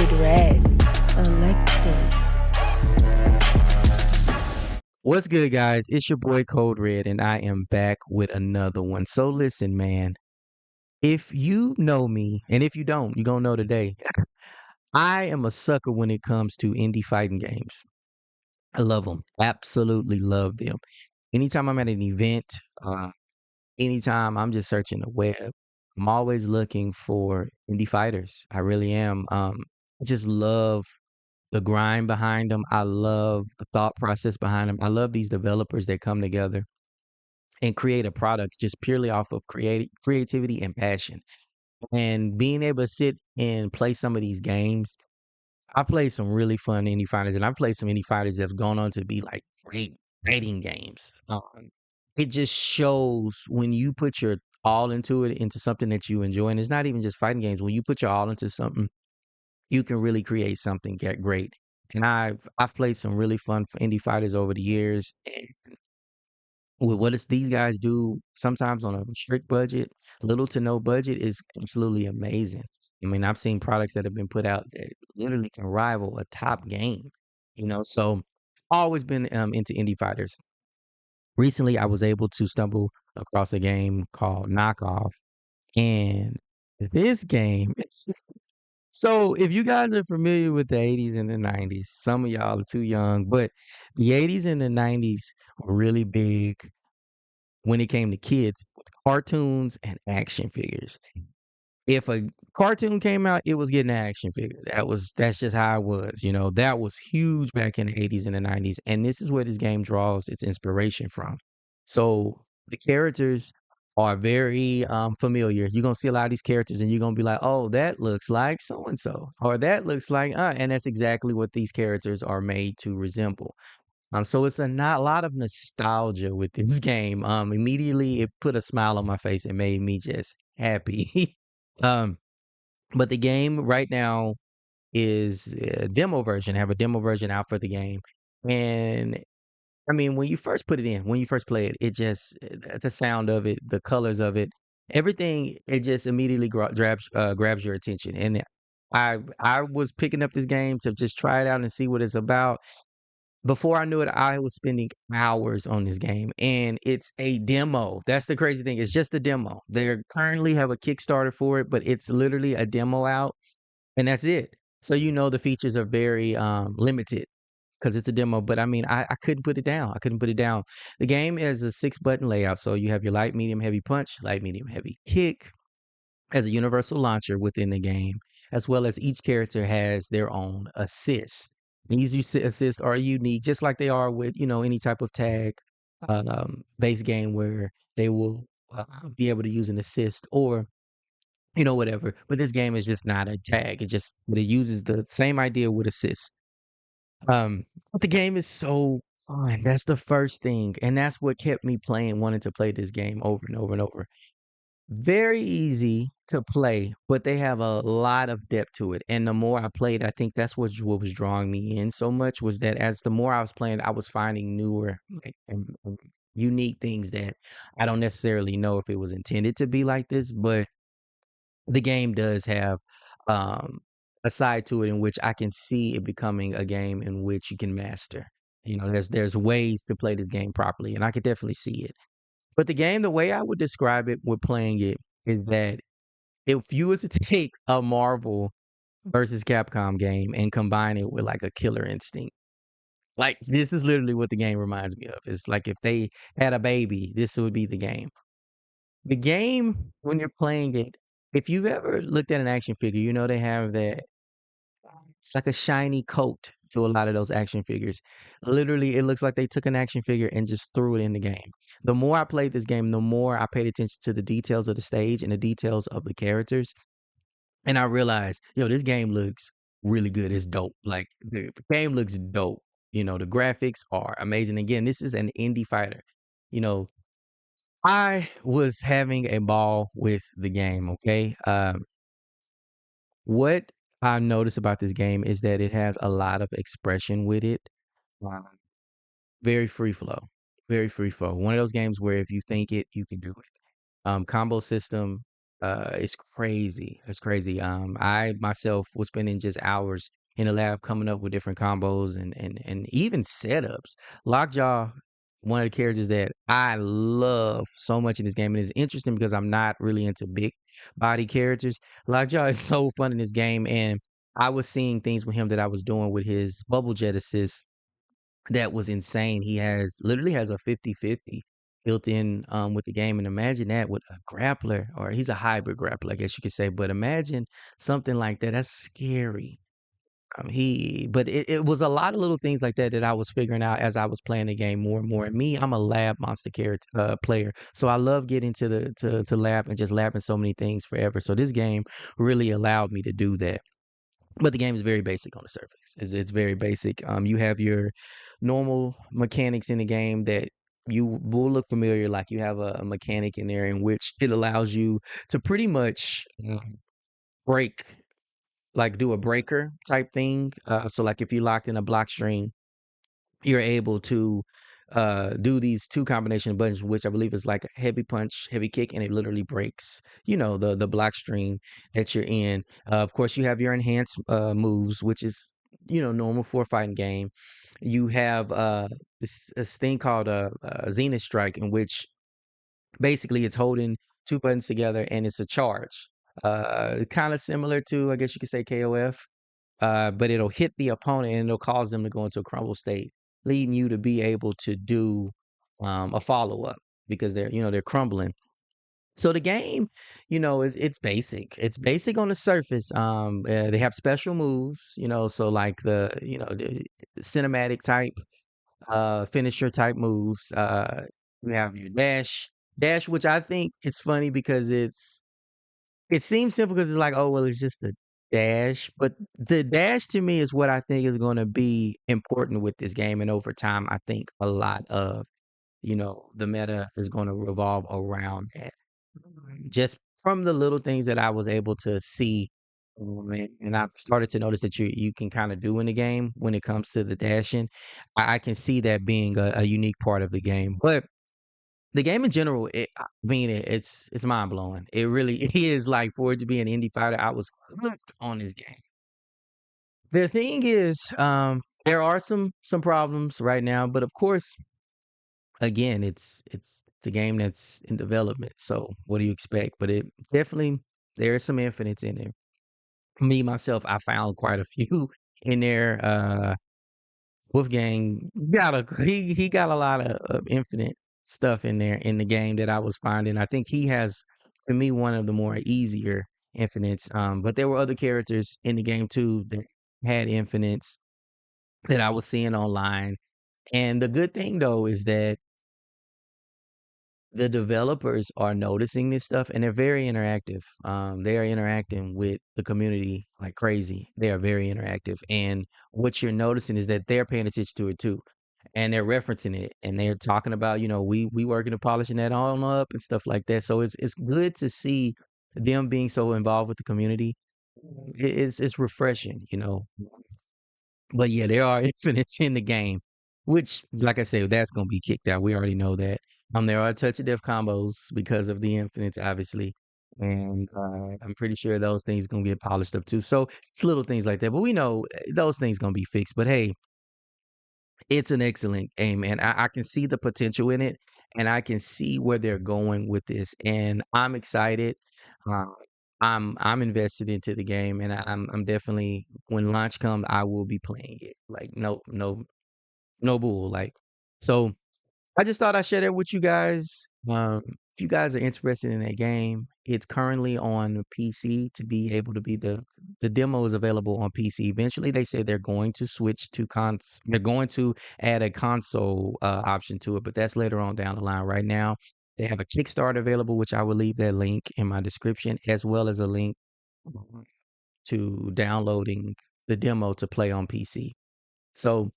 Code Red selected. What's good, guys? It's your boy Code Red, and I am back with another one. So listen, man, if you know me, and if you don't, you're gonna know today. I am a sucker when it comes to indie fighting games. I love them. Absolutely love them. Anytime I'm at an event, uh, anytime I'm just searching the web, I'm always looking for indie fighters. I really am. I just love the grind behind them. I love the thought process behind them. I love these developers that come together and create a product just purely off of creativity and passion. And being able to sit and play some of these games, I've played some really fun indie fighters, and I've played some indie fighters that have gone on to be like great fighting games. It just shows when you put your all into it, into something that you enjoy, and it's not even just fighting games. When you put your all into something, you can really create something get great. And I've played some really fun indie fighters over the years, and with these guys do sometimes on a strict budget, little to no budget is absolutely amazing. I mean, I've seen products that have been put out that literally can rival a top game, so always been into indie fighters. Recently, I was able to stumble across a game called Knockoff, and this game, so if you guys are familiar with the 80s and the 90s, some of y'all are too young, but the 80s and the 90s were really big when it came to kids with cartoons and action figures. If a cartoon came out, it was getting an action figure. That's just how it was. That was huge back in the 80s and the 90s. And this is where this game draws its inspiration from. So the characters are very familiar. You're gonna see a lot of these characters and you're gonna be like, oh, that looks like so and so, or that looks like and that's exactly what these characters are made to resemble. So it's a not a lot of nostalgia with this game. Immediately it put a smile on my face and made me just happy. um, but the game right now is a demo version. I have a demo version out for the game, and I mean, when you first put it in, when you first play it, it just the sound of it, the colors of it, everything, it just immediately grabs your attention. And I was picking up this game to just try it out and see what it's about. Before I knew it, I was spending hours on this game, and it's a demo. That's the crazy thing. It's just a demo. They currently have a Kickstarter for it, but it's literally a demo out, and that's it. So the features are very limited because it's a demo. But I mean, I couldn't put it down. I couldn't put it down. The game is a 6-button layout, so you have your light, medium, heavy punch, light, medium, heavy kick, as a universal launcher within the game, as well as each character has their own assist. These assists are unique, just like they are with any type of tag base game where they will be able to use an assist or whatever. But this game is just not a tag. But it uses the same idea with assist. But the game is so fun. That's the first thing, and that's what kept me playing, wanting to play this game over and over and over. Very easy to play, but they have a lot of depth to it. And the more I played, I think that's what was drawing me in so much was that as the more I was playing, I was finding newer like, and unique things that I don't necessarily know if it was intended to be like this, but the game does have um, a side to it in which I can see it becoming a game in which you can master. There's ways to play this game properly, and I could definitely see it. But the game, the way I would describe it with playing it is that if you was to take a Marvel versus Capcom game and combine it with like a Killer Instinct, like this is literally what the game reminds me of. It's like if they had a baby, this would be the game. The game, when you're playing it, if you've ever looked at an action figure, they have that it's like a shiny coat to a lot of those action figures. Literally, it looks like they took an action figure and just threw it in the game. The more I played this game, the more I paid attention to the details of the stage and the details of the characters. And I realized, this game looks really good. It's dope. Like the game looks dope. The graphics are amazing. Again, this is an indie fighter. You know, I was having a ball with the game. Okay. What I noticed about this game is that it has a lot of expression with it. Um, very free flow. Very free flow. One of those games where if you think it, you can do it. Combo system. It's crazy. It's crazy. I myself was spending just hours in the lab coming up with different combos and even setups. Lockjaw, one of the characters that I love so much in this game, and it's interesting because I'm not really into big body characters. Lockjaw is so fun in this game, and I was seeing things with him that I was doing with his bubble jet assist that was insane. He has literally has a 50-50 built in with the game. And imagine that with a grappler, or he's a hybrid grappler, I guess you could say. But imagine something like that. That's scary. But it was a lot of little things like that that I was figuring out as I was playing the game more and more. And me, I'm a lab monster character player, so I love getting to lab and just labbing so many things forever. So this game really allowed me to do that. But the game is very basic on the surface. It's very basic. You have your normal mechanics in the game that you will look familiar. Like you have a mechanic in there in which it allows you to pretty much break, like do a breaker type thing. So like if you locked in a block string, you're able to do these two combination buttons, which I believe is like a heavy punch, heavy kick, and it literally breaks, the block string that you're in. Of course, you have your enhanced moves, which is normal for a fighting game. You have this thing called a Zenith Strike, in which basically it's holding two buttons together and it's a charge. Kind of similar to, I guess you could say, KOF, but it'll hit the opponent and it'll cause them to go into a crumble state, leading you to be able to do a follow up because they're crumbling. So the game, is it's basic. It's basic on the surface. They have special moves, so like the cinematic type, finisher type moves. You have your dash, which I think is funny because it seems simple because it's like, oh, well, it's just a dash. But the dash to me is what I think is going to be important with this game. And over time, I think a lot of, the meta is going to revolve around that. Just from the little things that I was able to see. And I've started to notice that you can kind of do in the game when it comes to the dashing. I can see that being a unique part of the game. But the game in general, it's mind blowing. It really is. Like for it to be an indie fighter, I was hooked on this game. The thing is, there are some problems right now, but of course, again, it's a game that's in development. So what do you expect? But it definitely there is some infinites in there. Me myself, I found quite a few in there. Wolfgang he got a lot of infinite stuff in there in the game that I was finding. I think he has, to me, one of the more easier infinites. But there were other characters in the game too that had infinites that I was seeing online. And the good thing though is that the developers are noticing this stuff and they're very interactive. They are interacting with the community like crazy. They are very interactive. And what you're noticing is that they're paying attention to it too. And they're referencing it and they're talking about, we working to polishing that on up and stuff like that. So it's good to see them being so involved with the community. It's refreshing, but yeah, there are infinites in the game, which, like I said, that's gonna be kicked out. We already know that. There are touch of death combos because of the infinites, obviously, and I'm pretty sure those things gonna get polished up too. So it's little things like that, but we know those things gonna be fixed. But hey, it's an excellent game, and I can see the potential in it, and I can see where they're going with this, and I'm excited. Uh, I'm invested into the game, and I'm definitely when launch comes, I will be playing it. Like no bull. Like so, I just thought I'd share that with you guys. If you guys are interested in that game, it's currently on PC to be able to be the demo is available on PC. Eventually, they say they're going to switch to they're going to add a console option to it, but that's later on down the line. Right now, they have a Kickstarter available, which I will leave that link in my description, as well as a link to downloading the demo to play on PC. So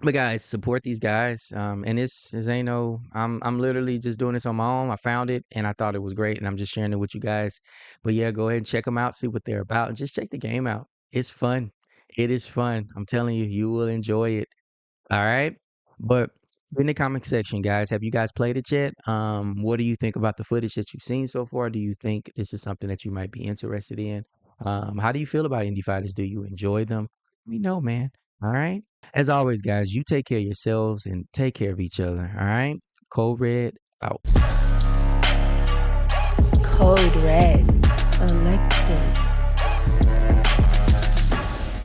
but guys, support these guys. And this ain't no. I'm literally just doing this on my own. I found it and I thought it was great, and I'm just sharing it with you guys. But yeah, go ahead and check them out, see what they're about, and just check the game out. It's fun. It is fun. I'm telling you, you will enjoy it. All right. But In the comment section, guys, have you guys played it yet? What do you think about the footage that you've seen so far? Do you think this is something that you might be interested in? How do you feel about indie fighters? Do you enjoy them? Let me know, man. All right. As always, guys, you take care of yourselves and take care of each other. All right. Code Red out. Code Red. Selected.